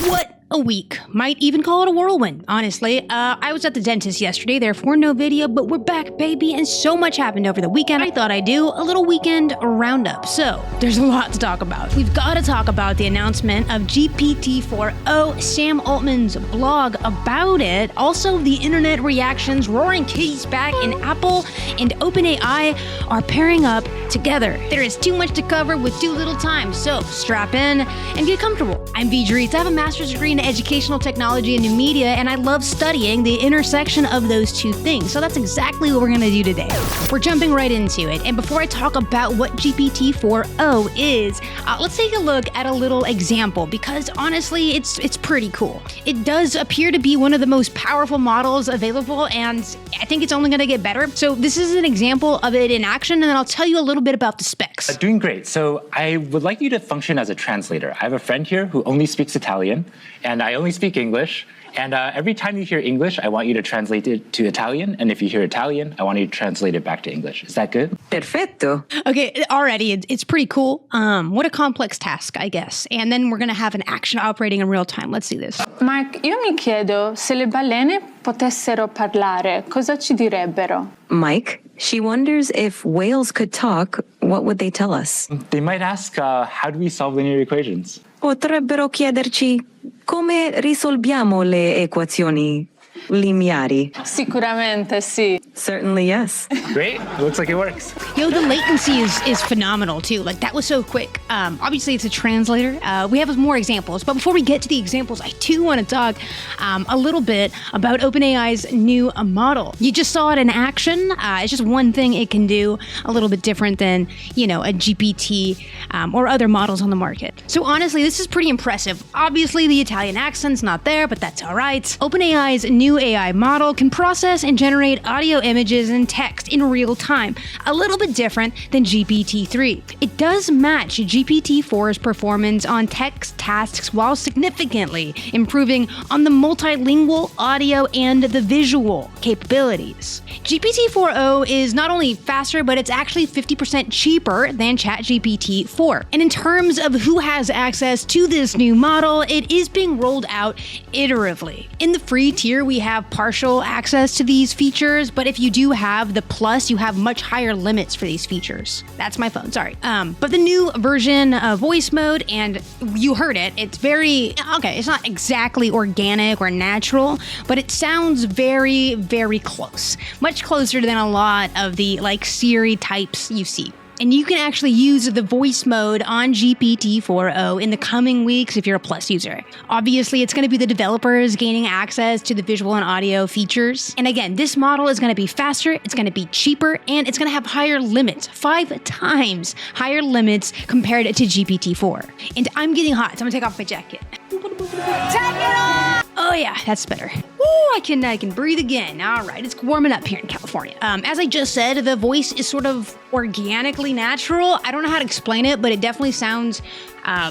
What a week. Might even call it a whirlwind, honestly. I was at the dentist yesterday, therefore no video, but we're back, baby, and so much happened over the weekend. I thought I'd do a little weekend roundup. So, there's a lot to talk about. We've got to talk about the announcement of GPT-4o, Sam Altman's blog about it, also the internet reactions, roaring kitties back, and Apple and OpenAI are pairing up together. There is too much to cover with too little time, so strap in and get comfortable. I'm Dries. I have a master's degree in educational technology and new media, and I love studying the intersection of those two things. So that's exactly what we're going to do today. We're jumping right into it. And before I talk about what GPT-4o is, let's take a look at a little example, because honestly, it's pretty cool. It does appear to be one of the most powerful models available, and I think it's only going to get better. So this is an example of it in action, and then I'll tell you a little bit about the specs. Doing great. So I would like you to function as a translator. I have a friend here who only speaks Italian, and I only speak English. And every time you hear English, I want you to translate it to Italian. And if you hear Italian, I want you to translate it back to English. Is that good? Perfetto. Okay, already, it's pretty cool. What a complex task, I guess. And then we're going to have an action operating in real time. Let's see this. Mike, io mi chiedo, se le balene potessero parlare, cosa ci direbbero? Mike, she wonders if whales could talk, what would they tell us? They might ask, how do we solve linear equations? Potrebbero chiederci come risolviamo le equazioni lineari. Sicuramente sì. Certainly, yes. Great. Looks like it works. Yo, the latency is phenomenal too. Like, that was so quick. Obviously, it's a translator. We have more examples, but before we get to the examples, I do want to talk a little bit about OpenAI's new model. You just saw it in action. It's just one thing it can do a little bit different than, you know, a GPT or other models on the market. So honestly, this is pretty impressive. Obviously, the Italian accent's not there, but that's all right. OpenAI's new AI model can process and generate audio, images, and text in real time, a little bit different than GPT-3. It does match GPT-4's performance on text tasks while significantly improving on the multilingual audio and the visual capabilities. GPT-4o is not only faster, but it's actually 50% cheaper than ChatGPT-4. And in terms of who has access to this new model, it is being rolled out iteratively. In the free tier, we have partial access to these features, but if you do have the Plus, you have much higher limits for these features. That's my phone, sorry. But the new version of voice mode, and you heard it, it's very, okay, it's not exactly organic or natural, but it sounds very, very close. Much closer than a lot of the like Siri types you see. And you can actually use the voice mode on GPT-4o in the coming weeks if you're a Plus user. Obviously, it's going to be the developers gaining access to the visual and audio features. And again, this model is going to be faster, it's going to be cheaper, and it's going to have higher limits, 5 times higher limits compared to GPT-4. And I'm getting hot, so I'm going to take off my jacket. Take it off! Oh yeah, that's better. Woo, I can breathe again. All right, it's warming up here in California. As I just said, the voice is sort of organically natural. I don't know how to explain it, but it definitely sounds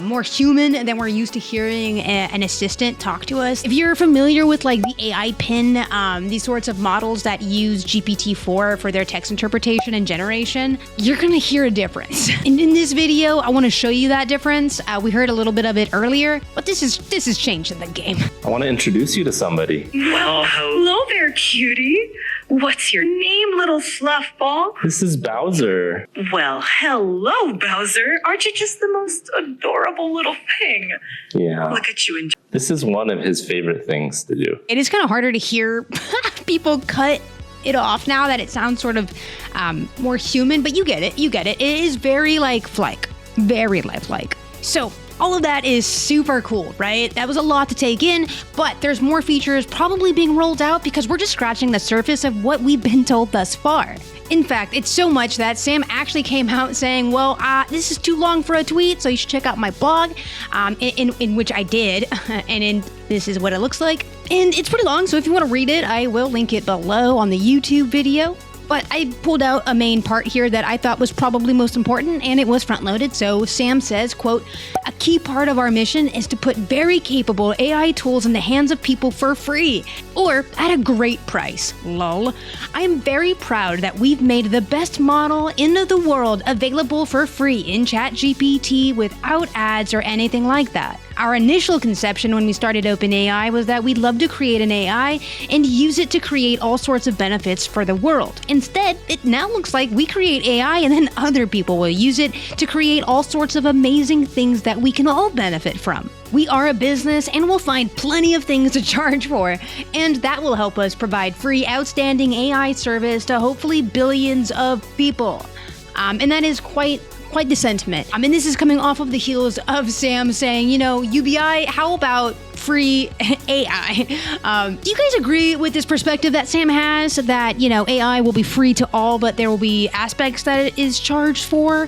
more human than we're used to hearing an assistant talk to us. If you're familiar with like the AI pin, these sorts of models that use GPT-4 for their text interpretation and generation, you're gonna hear a difference. And in this video, I want to show you that difference. We heard a little bit of it earlier, but this is changing the game. I want to introduce you to somebody. Well, hello there, cutie. What's your name, little fluffball? This is Bowser. Well, hello, Bowser. Aren't you just the most adorable little thing? Yeah. Look at you. This is one of his favorite things to do. It is kind of harder to hear people cut it off now that it sounds sort of more human, but you get it. It is very lifelike, very lifelike. So all of that is super cool, right? That was a lot to take in, but there's more features probably being rolled out because we're just scratching the surface of what we've been told thus far. In fact, it's so much that Sam actually came out saying, well, this is too long for a tweet, so you should check out my blog, in which I did, and this is what it looks like. And it's pretty long, so if you want to read it, I will link it below on the YouTube video. But I pulled out a main part here that I thought was probably most important, and it was front-loaded. So Sam says, quote, "A key part of our mission is to put very capable AI tools in the hands of people for free, or at a great price, lol. I am very proud that we've made the best model in the world available for free in ChatGPT without ads or anything like that. Our initial conception when we started OpenAI was that we'd love to create an AI and use it to create all sorts of benefits for the world. Instead, it now looks like we create AI and then other people will use it to create all sorts of amazing things that we can all benefit from. We are a business and we'll find plenty of things to charge for, and that will help us provide free, outstanding AI service to hopefully billions of people. And that is quite the sentiment. I mean, this is coming off of the heels of Sam saying, UBI, how about free AI? Do you guys agree with this perspective that Sam has, that, AI will be free to all, but there will be aspects that it is charged for?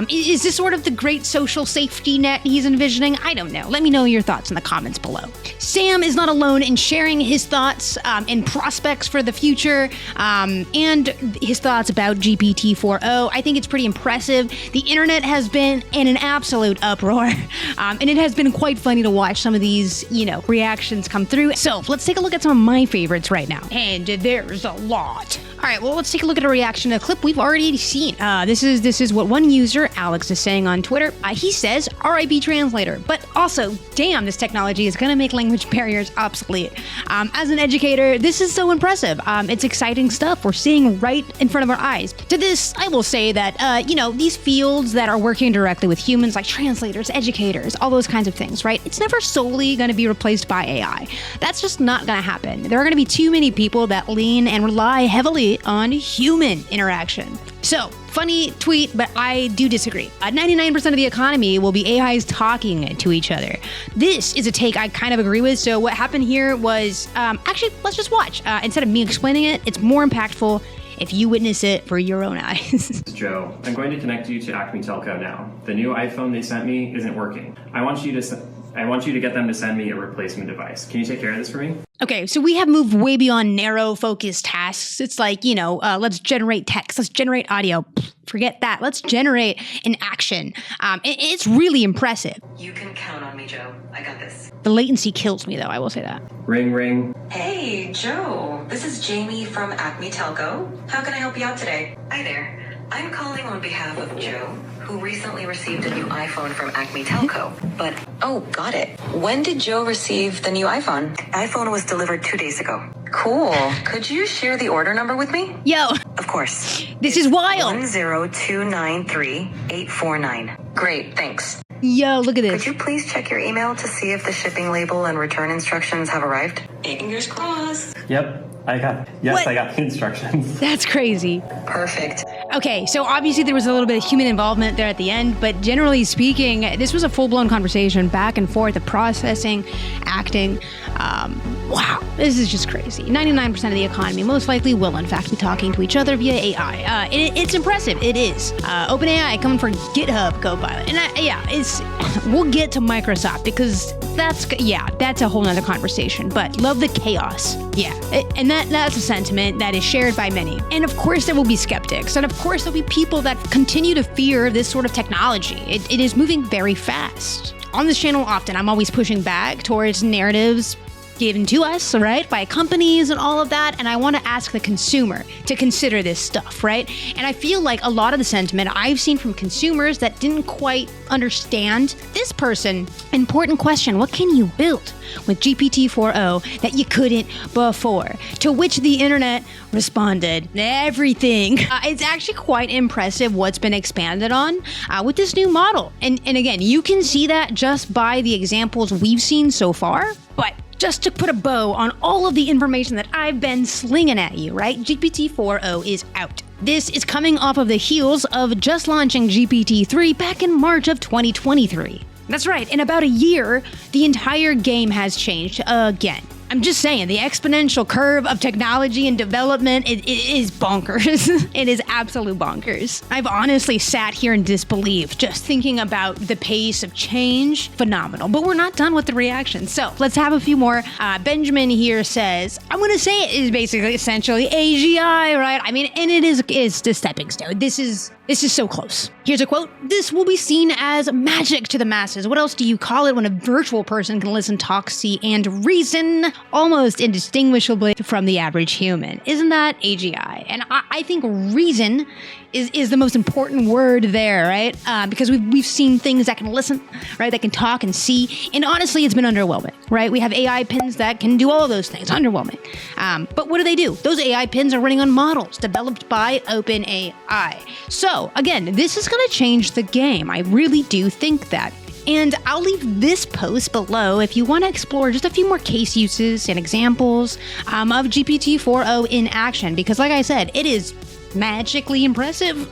Is this sort of the great social safety net he's envisioning? I don't know. Let me know your thoughts in the comments below. Sam is not alone in sharing his thoughts and prospects for the future, and his thoughts about GPT-4o. I think it's pretty impressive. The internet has been in an absolute uproar, and it has been quite funny to watch some of these reactions come through. So let's take a look at some of my favorites right now. And there's a lot. All right, well, let's take a look at a reaction to a clip we've already seen. This is what one user, Alex, is saying on Twitter. He says, RIP translator, but also, damn, this technology is going to make language barriers obsolete. As an educator, this is so impressive. It's exciting stuff we're seeing right in front of our eyes. To this, I will say that, these fields that are working directly with humans, like translators, educators, all those kinds of things, right? It's never solely going to be replaced by AI. That's just not going to happen. There are going to be too many people that lean and rely heavily on human interaction. So, funny tweet, but I do disagree. 99% of the economy will be AIs talking to each other. This is a take I kind of agree with. So what happened here was, actually, let's just watch. Instead of me explaining it, it's more impactful if you witness it for your own eyes. Joe, I'm going to connect you to Acme Telco now. The new iPhone they sent me isn't working. I want you to get them to send me a replacement device. Can you take care of this for me? Okay, so we have moved way beyond narrow focused tasks. It's like, let's generate text, let's generate audio. Forget that. Let's generate an action. It's really impressive. You can count on me, Joe. I got this. The latency kills me, though, I will say that. Ring, ring. Hey, Joe. This is Jamie from Acme Telco. How can I help you out today? Hi there. I'm calling on behalf of Joe, who recently received a new iPhone from Acme Telco. But, got it. When did Joe receive the new iPhone? The iPhone was delivered 2 days ago. Cool. Could you share the order number with me? Yo. Of course. This is wild. 10293-849. Great, thanks. Yo, look at this. Could you please check your email to see if the shipping label and return instructions have arrived? Fingers crossed. Yep, I got the instructions. That's crazy. Perfect. Okay, so obviously there was a little bit of human involvement there at the end, but generally speaking, this was a full-blown conversation back and forth of processing, acting. Wow, this is just crazy. 99% of the economy most likely will, in fact, be talking to each other via AI. It's impressive. It is. OpenAI coming for GitHub Copilot. And we'll get to Microsoft because that's a whole nother conversation. But love the chaos. And that's a sentiment that is shared by many. And of course, there will be skeptics. And of course, there'll be people that continue to fear this sort of technology. It is moving very fast. On this channel, often, I'm always pushing back towards narratives given to us, right, by companies and all of that, and I want to ask the consumer to consider this stuff, right? And I feel like a lot of the sentiment I've seen from consumers that didn't quite understand this person. Important question, what can you build with GPT-4o that you couldn't before? To which the internet responded, everything. It's actually quite impressive what's been expanded on with this new model. And again, you can see that just by the examples we've seen so far, but just to put a bow on all of the information that I've been slinging at you, right? GPT-4o is out. This is coming off of the heels of just launching GPT-3 back in March of 2023. That's right, in about a year, the entire game has changed again. I'm just saying, the exponential curve of technology and development it is bonkers. It is absolute bonkers. I've honestly sat here in disbelief just thinking about the pace of change. Phenomenal. But we're not done with the reactions. So let's have a few more. Benjamin here says, I'm going to say it is basically essentially AGI, right? I mean, and it's the stepping stone. This is so close. Here's a quote. This will be seen as magic to the masses. What else do you call it when a virtual person can listen, talk, see, and reason almost indistinguishably from the average human. Isn't that AGI? And I think reason is the most important word there, right? Because we've seen things that can listen, right? That can talk and see. And honestly, it's been underwhelming, right? We have AI pins that can do all of those things. Underwhelming. But what do? Those AI pins are running on models developed by OpenAI. So again, this is going to change the game. I really do think that. And I'll leave this post below if you want to explore just a few more case uses and examples of GPT-4o in action, because like I said, it is magically impressive.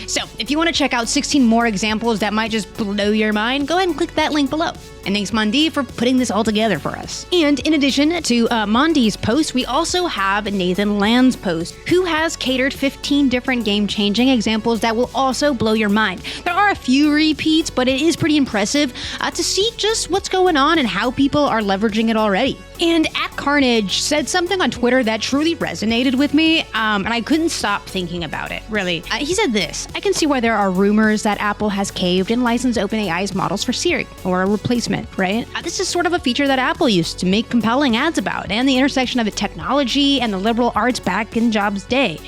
So if you want to check out 16 more examples that might just blow your mind, go ahead and click that link below. And thanks Mondi for putting this all together for us. And in addition to Mondi's post, we also have Nathan Land's post, who has catered 15 different game-changing examples that will also blow your mind. There are a few repeats, but it is pretty impressive to see just what's going on and how people are leveraging it already. And @Carnage said something on Twitter that truly resonated with me, and I couldn't stop thinking about it, really. He said this: I can see why there are rumors that Apple has caved and licensed OpenAI's models for Siri, or a replacement, right? This is sort of a feature that Apple used to make compelling ads about, and the intersection of the technology and the liberal arts back in Jobs' day.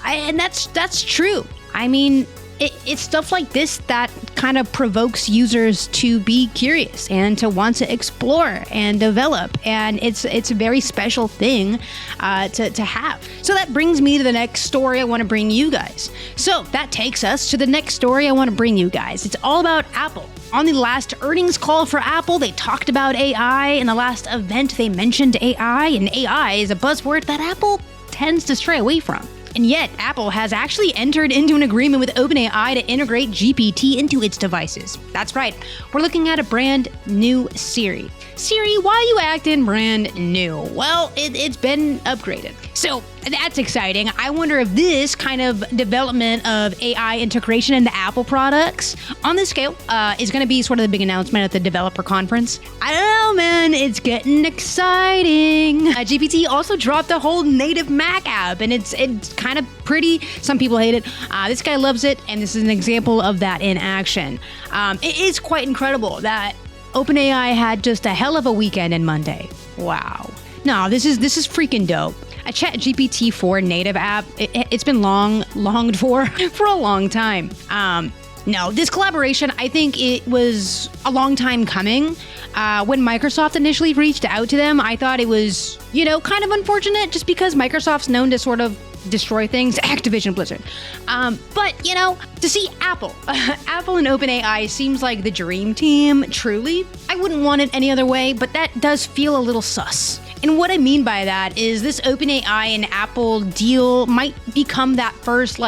And that's true. I mean, it's stuff like this that kind of provokes users to be curious and to want to explore and develop, and it's a very special thing to have. So that brings me to the next story I want to bring you guys. So that takes us to the next story I want to bring you guys. It's all about Apple. On the last earnings call for Apple, they talked about AI. In the last event, they mentioned AI, and AI is a buzzword that Apple tends to stray away from. And yet, Apple has actually entered into an agreement with OpenAI to integrate GPT into its devices. That's right, we're looking at a brand new Siri. Siri, why are you acting brand new? Well, it's been upgraded. So that's exciting. I wonder if this kind of development of AI integration into Apple products on this scale is going to be sort of the big announcement at the developer conference. I don't know, man. It's getting exciting. GPT also dropped a whole native Mac app, and it's kind of pretty. Some people hate it. This guy loves it, and this is an example of that in action. It is quite incredible that OpenAI had just a hell of a weekend in Monday. Wow. No, this is freaking dope. A GPT-4 native app, it's been longed for a long time. No, this collaboration, I think it was a long time coming. When Microsoft initially reached out to them, I thought it was, kind of unfortunate just because Microsoft's known to sort of destroy things, Activision Blizzard. But, to see Apple and OpenAI seems like the dream team, truly. I wouldn't want it any other way, but that does feel a little sus. And what I mean by that is this OpenAI and Apple deal might become that first,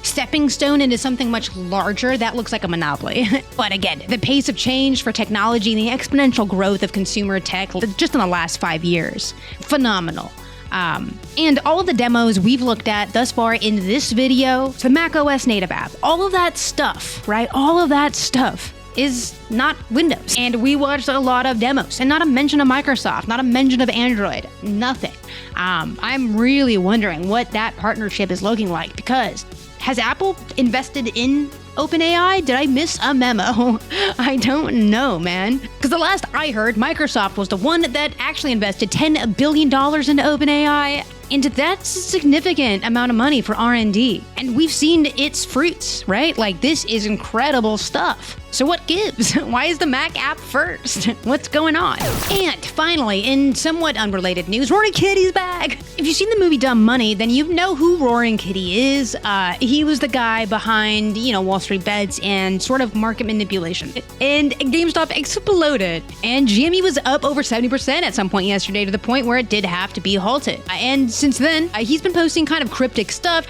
stepping stone into something much larger that looks like a monopoly. But again, the pace of change for technology and the exponential growth of consumer tech just in the last 5 years, phenomenal. And all of the demos we've looked at thus far in this video, the macOS native app, all of that stuff, right? All of that stuff is not Windows. And we watched a lot of demos, and not a mention of Microsoft, not a mention of Android, nothing. I'm really wondering what that partnership is looking like, because has Apple invested in OpenAI? Did I miss a memo? I don't know, man. Because the last I heard, Microsoft was the one that actually invested $10 billion into OpenAI, and that's a significant amount of money for R&D. And we've seen its fruits, right? This is incredible stuff. So what gives? Why is the Mac app first? What's going on? And finally, in somewhat unrelated news, Roaring Kitty's back. If you've seen the movie Dumb Money, then you know who Roaring Kitty is. He was the guy behind, Wall Street Bets and sort of market manipulation. And GameStop exploded. And GME was up over 70% at some point yesterday, to the point where it did have to be halted. And since then, he's been posting kind of cryptic stuff,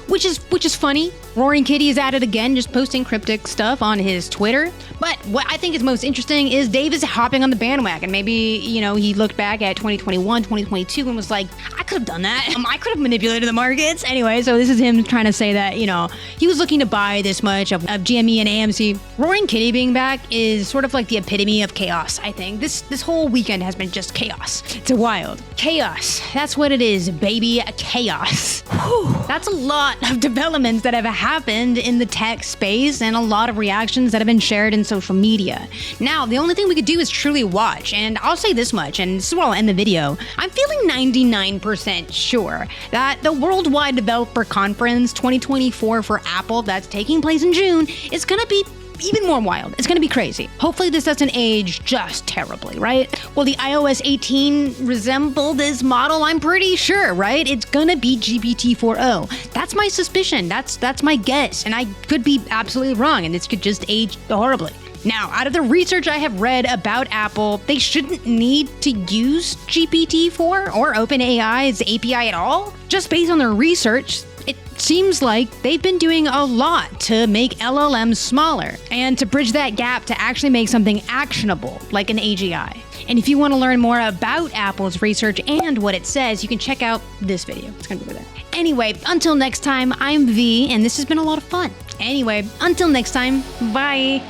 which is funny. Roaring Kitty is at it again, just posting cryptic stuff on his Twitter. But what I think is most interesting is Dave is hopping on the bandwagon. Maybe, he looked back at 2021, 2022 and was like, I could have done that. I could have manipulated the markets. Anyway, so this is him trying to say that, he was looking to buy this much of GME and AMC. Roaring Kitty being back is sort of like the epitome of chaos, I think. This whole weekend has been just chaos. It's wild. Chaos. That's what it is, baby. Chaos. Whew. That's a lot of developments that have happened in the tech space and a lot of reactions that have been shared in social media. Now, the only thing we could do is truly watch, and I'll say this much, and this is where I'll end the video. I'm feeling 99% sure that the Worldwide Developer Conference 2024 for Apple that's taking place in June is gonna be even more wild. It's gonna be crazy. Hopefully this doesn't age just terribly, right? Will the iOS 18 resemble this model? I'm pretty sure, right? It's gonna be GPT-4o. That's my suspicion. That's my guess. And I could be absolutely wrong, and this could just age horribly. Now, out of the research I have read about Apple, they shouldn't need to use GPT-4 or OpenAI's API at all. Just based on their research, it seems like they've been doing a lot to make LLMs smaller and to bridge that gap to actually make something actionable, like an AGI. And if you want to learn more about Apple's research and what it says, you can check out this video. It's going to be over there. Anyway, until next time, I'm V, and this has been a lot of fun. Anyway, until next time, bye.